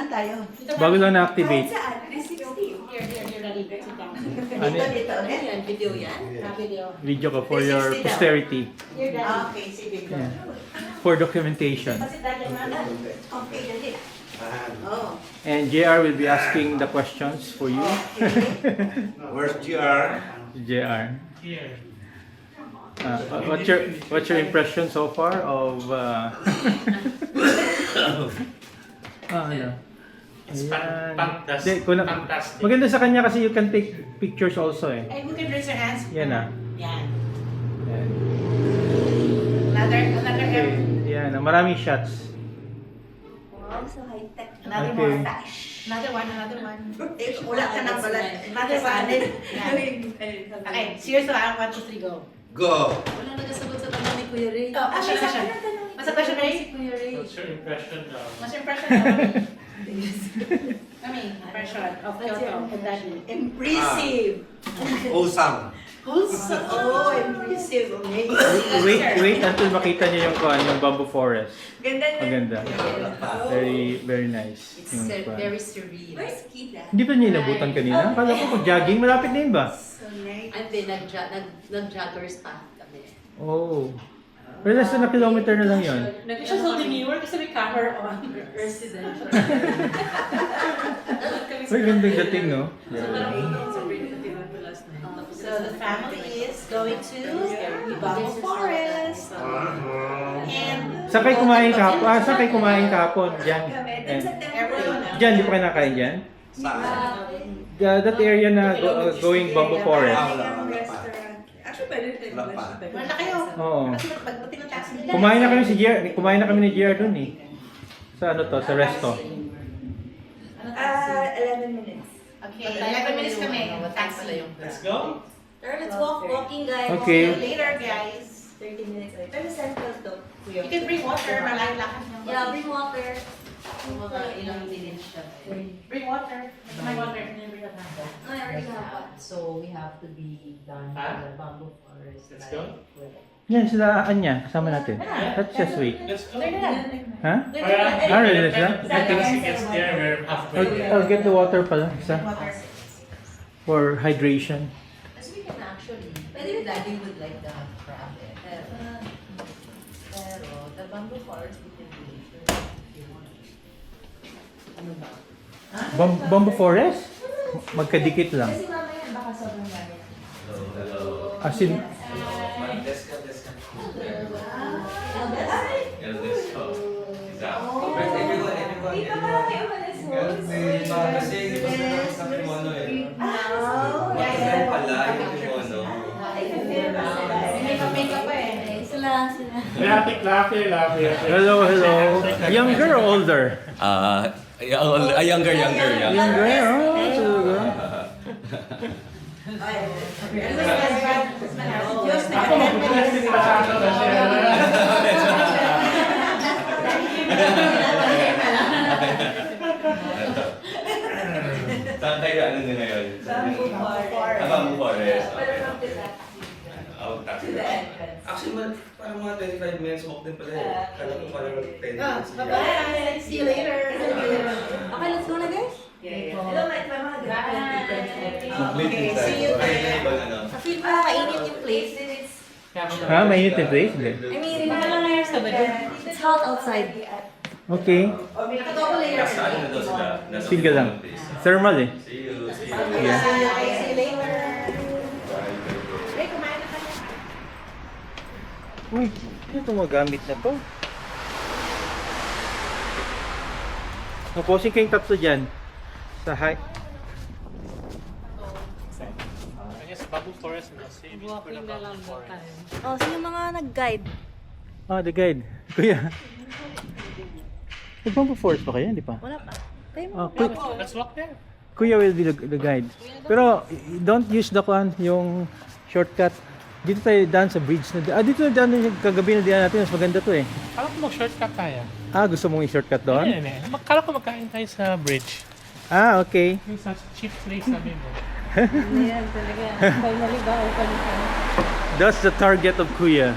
Saan tayo? Bago lang na-activate. Saan? 360. Here, ready. Sit down. Dito ulit? Yan, video yan. Video. Video ko for your 360 daw. posterity. Here, daddy. Okay, sige. Yeah. For documentation. Kasi daddy, mama. Okay, dali. Oh. And JR will be asking the questions for you. Where's GR? JR. What's your impression so far of ano? It's Ayan. fantastic. Di, Fantastic. maganda sa kanya kasi you can take pictures also eh. Hey, who can raise your hands? Yan ah. Yan. Yan. Another Okay. Yan, maraming shots. Wow, so high-tech. Another Okay. one. Another one. Eh, wala ka nang balat. Another one. Okay, serious na. 1, 2, 3, go. Go! Walang nagasagot sa tanong ni Kuya Ray. Oh, question. What's the question, Ray? Kuya Ray. What's your impression of What's your impression of impression of Kyoto and daddy? Impressive. Awesome! Wholesome. Oh, impressive. Amazing. Wait until makita niyo yung bamboo forest. Ganda na. Maganda. Very nice. It's Yung kuwan. very serene. Where's Kita? Hindi pa niya inabutan kanina? Kala ko pag jogging, malapit na yun ba? So nice. Hindi, nag-joggers pa kami. Oh. Pero less than a kilometer na lang yun. You should hold the mirror kasi may camera on. Residential. Uy, gandang dating, no? So the family is going to Ibabaw Forest. And Saan kayo kumain kahapon? Saan kayo kumain kahapon? Diyan. Kami, dun sa temple. Diyan, di pa kayo nakain dyan? Saan? That area na going bamboo forest. Yung restaurant. Actually, pwede tayo Wala pa. wala na kayo. Oo. Kasi pagbuti ng taxi nila. Kumain na kami ni JR dun eh. Sa ano to? Sa resto. 11 minutes. Okay, 11 minutes kami. Taxi. Let's go. Sir, let's walking guys. Okay. See you later, guys. 30 minutes. Pero central to. You can bring water. Malayo lakad niyo. Yeah, bring water. Mga ilang minutes siya. Bring water. My water. And then bring water. I already have one. So we have to be done Huh? to the bamboo forest. Let's go. Yan, sila Anya. Kasama natin. Let's just wait. Let's go. Ha? Alright, let's go. I think she gets there, we're halfway. I'll get the water pala. Isa. For hydration. Kasi we can actually, pwede yung daddy would like the crab eh. Pero the bamboo forest we can do it if you want. Ano ba? Bamboo forest? Magkadikit lang. Kasi mamaya baka sobrang layo. As in, Di pa pala kayo malas host? Kasi iba sa kimono eh. Oh, Maganda pala yung kimono. Hindi pa makeup pa eh. Sila. Laughy. hello. Younger or older? Younger. Younger, oh. Talaga. Diyos na Ako magpunas din masyado kasi. Saan tayo ano nyo ngayon? Bamboo forest. Bamboo forest. Pero Okay. from the taxi. Taxi. To the entrance. Actually, parang mga 25 minutes walk din pala eh. Kala ko parang 10 minutes. Bye-bye. See you later. Okay, let's go na guys. Hello, my mga Okay, see you there. Feel mo nakainit yung place. Ha? Mainit yung place? Hindi. I mean, it's hot outside. Okay. Nakadouble layer. Nasa ano na daw sila? Nasa Sige lang. Thermal eh. See you. Yeah. See you later. Ray, kumain na kayo. Uy, ano itong magamit na to? Naposing kayong tatlo dyan. Sa high. I guess bamboo forest is the same. Walking na lang daw tayo. Oh, sino mga nag-guide? Ah, the guide. Kuya. Nagbamboo forest pa kayo, hindi pa? Wala pa. Ah, Let's walk there. Kuya will be the guide. Pero don't use the yung shortcut. Dito tayo daan sa bridge na dito na daan yung kagabi na daan natin. Mas maganda to eh. Kala ko mag-shortcut tayo. Ah, gusto mong i-shortcut doon? Hindi. Kala ko magkain tayo sa bridge. Ah, okay. Yung sa cheap place sabi mo. Ayan talaga. Finally ba open ka? That's the target of Kuya.